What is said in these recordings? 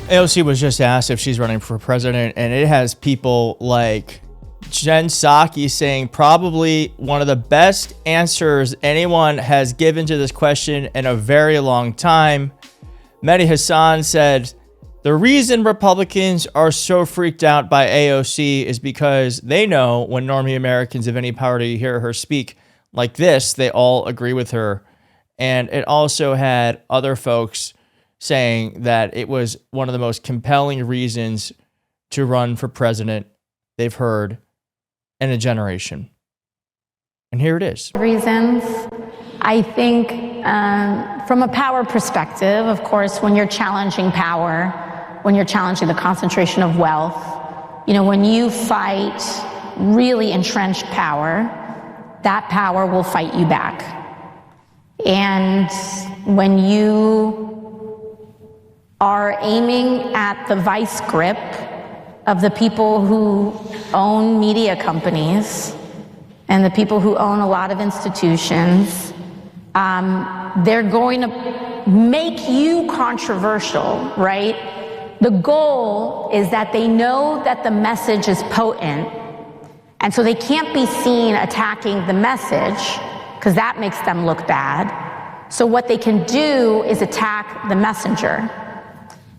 AOC was just asked if she's running for president, and it has people like Jen Psaki saying probably one of the best answers anyone has given to this question in a very long time. Mehdi Hassan said, the reason Republicans are so freaked out by AOC is because they know when normie Americans have any power to hear her speak like this, they all agree with her. And it also had other folks saying that it was one of the most compelling reasons to run for president they've heard in a generation. And here it is. Reasons. I think from a power perspective, of course, when you're challenging power, when you're challenging the concentration of wealth, when you fight really entrenched power, that power will fight you back. And when you are aiming at the vice grip of the people who own media companies and the people who own a lot of institutions, they're going to make you controversial, right? The goal is that they know that the message is potent, and so they can't be seen attacking the message because that makes them look bad. So what they can do is attack the messenger.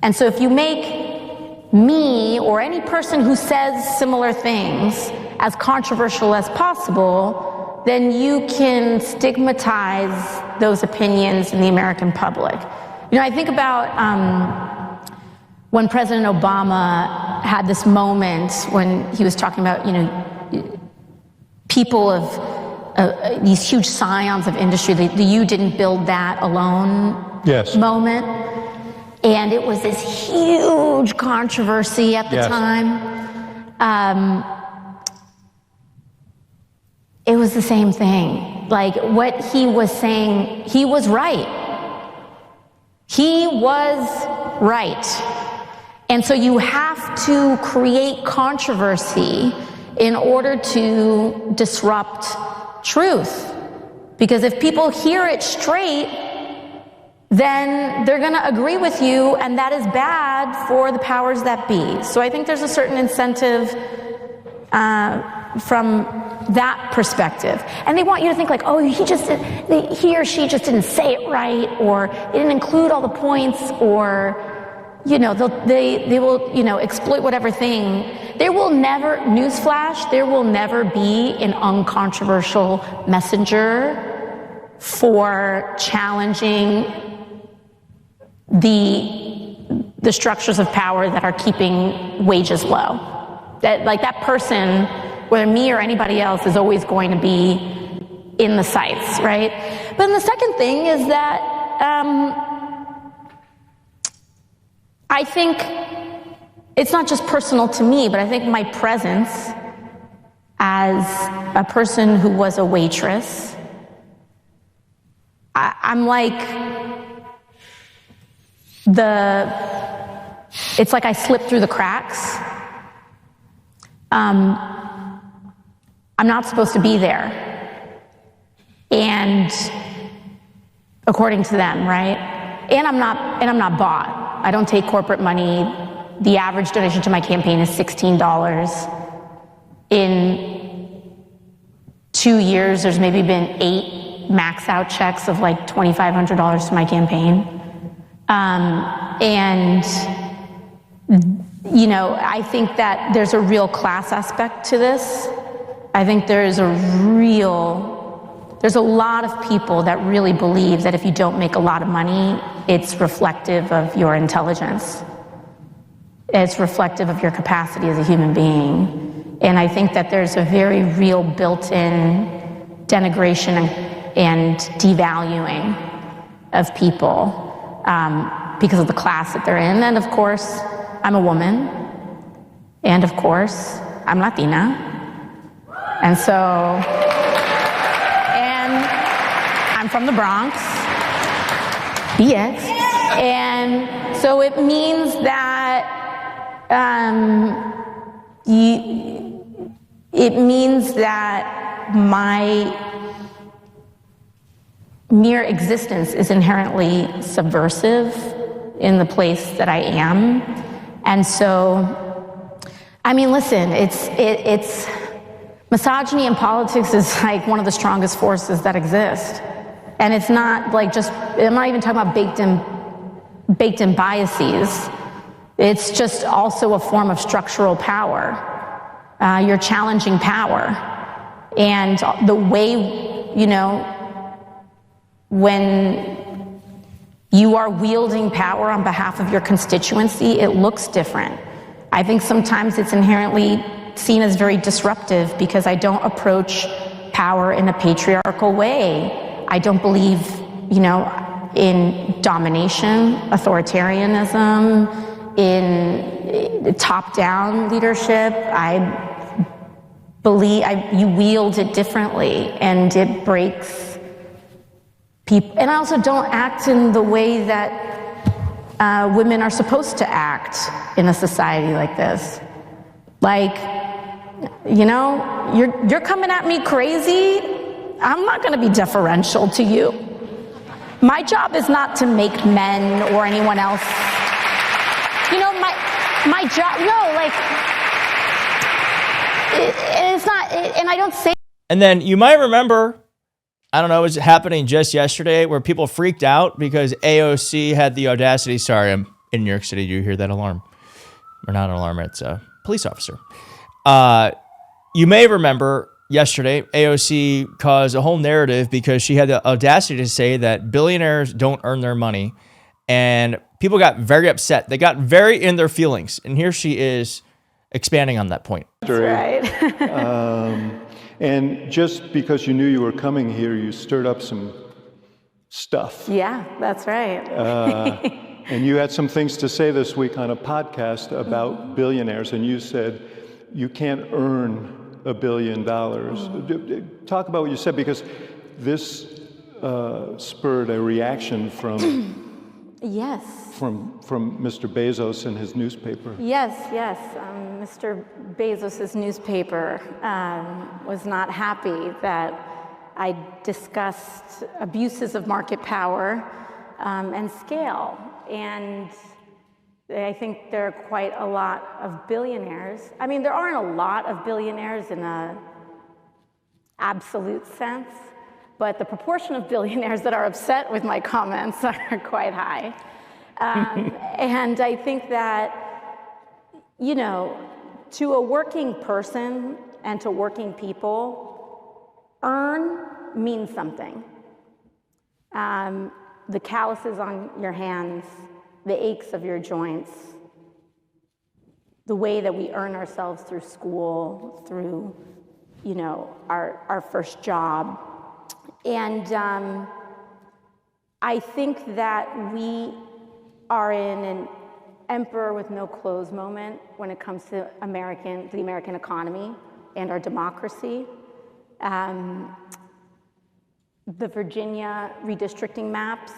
And so if you make me or any person who says similar things as controversial as possible, then you can stigmatize those opinions in the American public. I think about when President Obama had this moment when he was talking about, people of these huge scions of industry, the you didn't build that alone moment. And it was this huge controversy at the time. It was the same thing. Like what he was saying, he was right. He was right. And so you have to create controversy in order to disrupt truth. Because if people hear it straight, then they're going to agree with you, and that is bad for the powers that be. So I think there's a certain incentive from that perspective. And they want you to think like, oh, he or she just didn't say it right, or it didn't include all the points, or, they will, exploit whatever thing. There will never, newsflash, there will never be an uncontroversial messenger for challenging the structures of power that are keeping wages low. That person, whether me or anybody else, is always going to be in the sights, right? But then the second thing is that I think it's not just personal to me, but I think my presence as a person who was a waitress, I'm like, it's like I slipped through the cracks. I'm not supposed to be there. And according to them, right? And I'm not bought. I don't take corporate money. The average donation to my campaign is $16. In 2 years, there's maybe been 8 max out checks of like $2,500 to my campaign. I think that there's a real class aspect to this. I think there's a lot of people that really believe that if you don't make a lot of money, it's reflective of your intelligence. It's reflective of your capacity as a human being. And I think that there's a very real built-in denigration and devaluing of people because of the class that they're in. And of course, I'm a woman. And of course, I'm Latina. And I'm from the Bronx. BX. And so it means that my mere existence is inherently subversive in the place that I am. And so, I mean, listen, it's misogyny in politics is like one of the strongest forces that exist. And it's not like just, I'm not even talking about baked in biases. It's just also a form of structural power. You're challenging power. And the way, you know, when you are wielding power on behalf of your constituency, it looks different. I think sometimes it's inherently seen as very disruptive because I don't approach power in a patriarchal way. I don't believe, you know, in domination, authoritarianism, in top-down leadership. I believe you wield it differently, and it breaks people. And I also don't act in the way that women are supposed to act in a society like this. Like, you know, you're coming at me crazy. I'm not going to be deferential to you. My job is not to make men or anyone else. You know, my job. No, like, it's not. And I don't say. And then you might remember, I don't know, it was happening just yesterday where people freaked out because AOC had the audacity. Sorry, I'm in New York City. Do you hear that alarm? Or not an alarm, it's a police officer. You may remember yesterday, AOC caused a whole narrative because she had the audacity to say that billionaires don't earn their money. And people got very upset. They got very in their feelings. And here she is expanding on that point. That's right. And just because you knew you were coming here, you stirred up some stuff. Yeah, that's right. And you had some things to say this week on a podcast about billionaires, and you said you can't earn $1 billion. Talk about what you said, because this spurred a reaction from yes. from Mr. Bezos and his newspaper. Yes. Mr. Bezos's newspaper was not happy that I discussed abuses of market power and scale. And I think there are quite a lot of billionaires. I mean, there aren't a lot of billionaires in an absolute sense, but the proportion of billionaires that are upset with my comments are quite high. And I think that, you know, to a working person and to working people, earn means something. The calluses on your hands, the aches of your joints, the way that we earn ourselves through school, through, you know, our first job. And I think that we are in an emperor with no clothes moment when it comes to the American economy and our democracy. The Virginia redistricting maps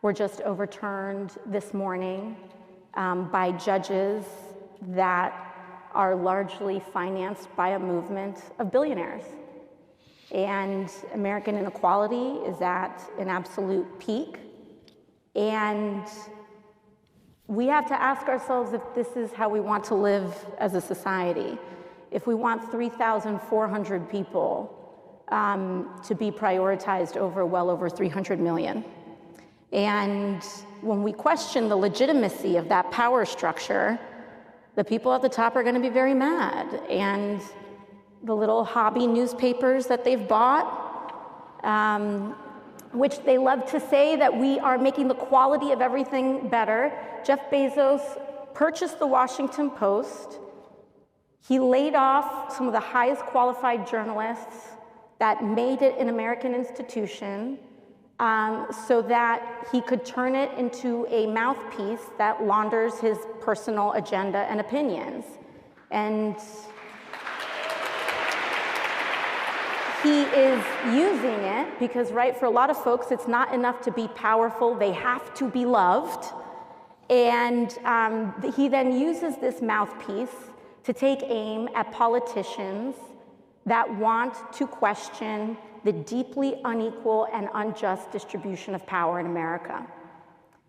were just overturned this morning by judges that are largely financed by a movement of billionaires. And American inequality is at an absolute peak. And we have to ask ourselves if this is how we want to live as a society. If we want 3,400 people to be prioritized over well over 300 million. And when we question the legitimacy of that power structure, the people at the top are going to be very mad. And the little hobby newspapers that they've bought, which they love to say that we are making the quality of everything better. Jeff Bezos purchased the Washington Post. He laid off some of the highest qualified journalists that made it an American institution so that he could turn it into a mouthpiece that launders his personal agenda and opinions. And he is using it because, right, for a lot of folks, it's not enough to be powerful. They have to be loved. And he then uses this mouthpiece to take aim at politicians that want to question the deeply unequal and unjust distribution of power in America.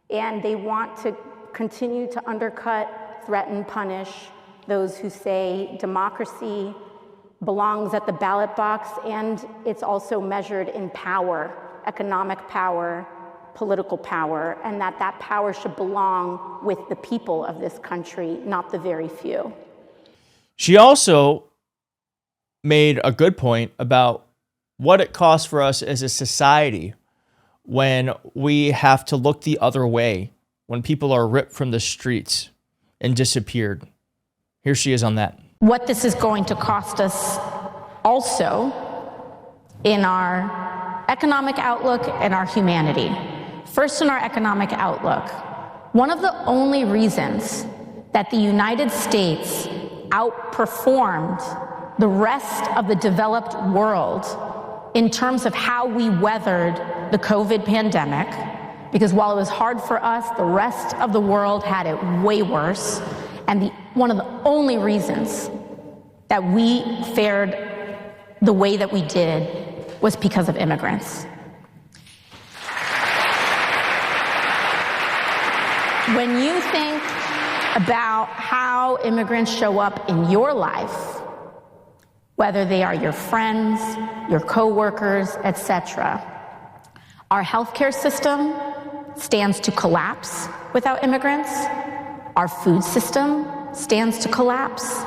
And they want to continue to undercut, threaten, punish those who say democracy belongs at the ballot box, and it's also measured in power, economic power, political power, and that power should belong with the people of this country, not the very few. She also made a good point about what it costs for us as a society when we have to look the other way, when people are ripped from the streets and disappeared. Here she is on that. What this is going to cost us also in our economic outlook and our humanity. First, in our economic outlook, one of the only reasons that the United States outperformed the rest of the developed world in terms of how we weathered the COVID pandemic, because while it was hard for us, the rest of the world had it way worse. And one of the only reasons that we fared the way that we did was because of immigrants. When you think about how immigrants show up in your life, whether they are your friends, your coworkers, etc., our healthcare system stands to collapse without immigrants. Our food system stands to collapse.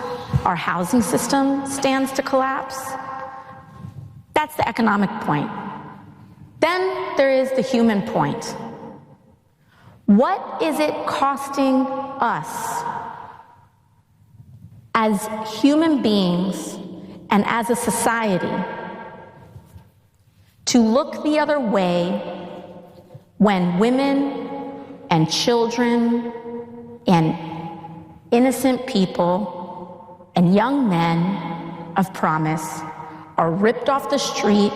Our housing system stands to collapse. That's the economic point. Then there is the human point. What is it costing us as human beings and as a society to look the other way when women and children and innocent people and young men of promise are ripped off the street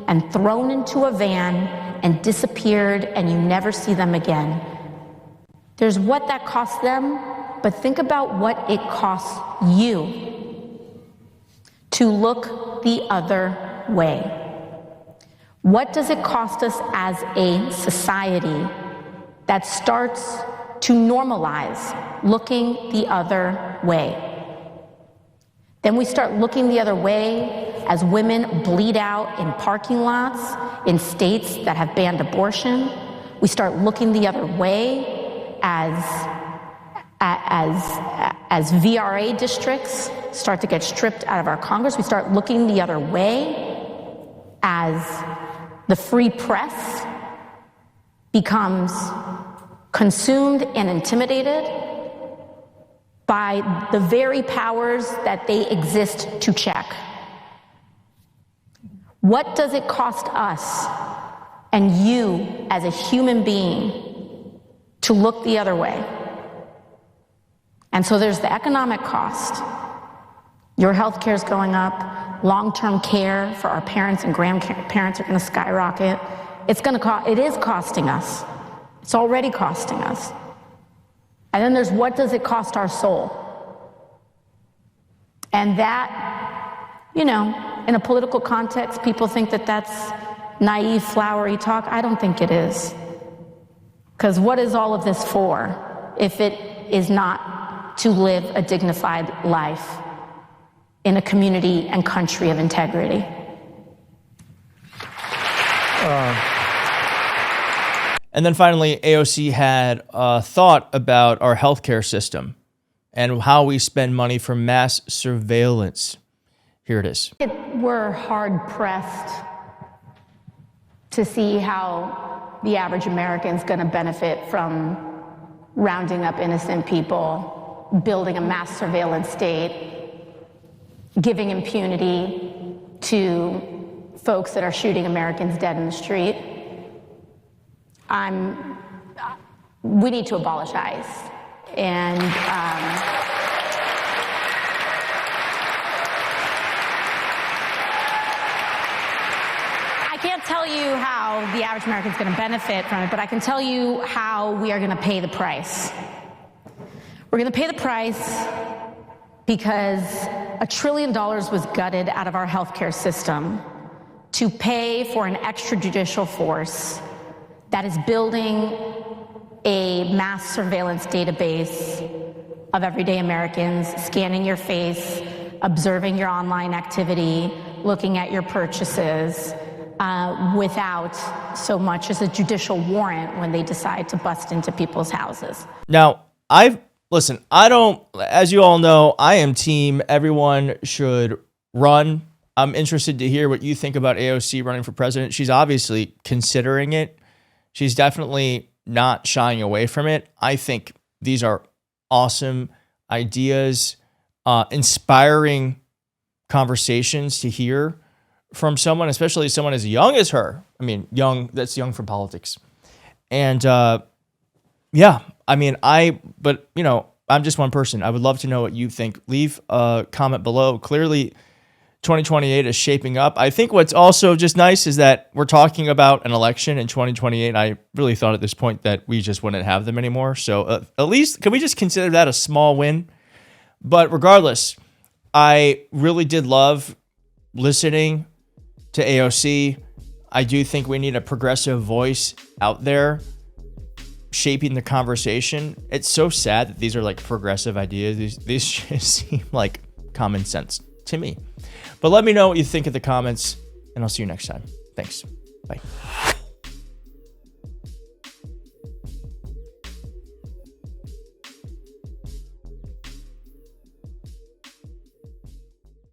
and thrown into a van and disappeared, and you never see them again? There's what that costs them, but think about what it costs you to look the other way. What does it cost us as a society that starts to normalize looking the other way? Then we start looking the other way as women bleed out in parking lots in states that have banned abortion. We start looking the other way as VRA districts start to get stripped out of our Congress. We start looking the other way as the free press becomes consumed and intimidated by the very powers that they exist to check. What does it cost us and you as a human being to look the other way? And so there's the economic cost. Your health care is going up. Long-term care for our parents and grandparents are going to skyrocket. It is costing us. It's already costing us. And then there's what does it cost our soul? And that, in a political context, people think that that's naive, flowery talk. I don't think it is. Because what is all of this for if it is not to live a dignified life in a community and country of integrity? And then finally, AOC had a thought about our healthcare system and how we spend money for mass surveillance. Here it is. We're hard-pressed to see how the average American is going to benefit from rounding up innocent people, building a mass surveillance state, giving impunity to folks that are shooting Americans dead in the street. We need to abolish ICE. And I can't tell you how the average American is going to benefit from it, but I can tell you how we are going to pay the price. We're going to pay the price because $1 trillion was gutted out of our healthcare system to pay for an extrajudicial force that is building a mass surveillance database of everyday Americans, scanning your face, observing your online activity, looking at your purchases, without so much as a judicial warrant when they decide to bust into people's houses. Now, as you all know, I am team everyone should run. I'm interested to hear what you think about AOC running for president. She's obviously considering it. She's definitely not shying away from it. I think these are awesome ideas, inspiring conversations to hear from someone, especially someone as young as her. I mean, that's young for politics. And I'm just one person. I would love to know what you think. Leave a comment below. Clearly, 2028 is shaping up. I think what's also just nice is that we're talking about an election in 2028. I really thought at this point that we just wouldn't have them anymore. So at least, can we just consider that a small win? But regardless, I really did love listening to AOC. I do think we need a progressive voice out there shaping the conversation. It's so sad that these are like progressive ideas. These just seem like common sense to me. But let me know what you think in the comments, and I'll see you next time. Thanks. Bye.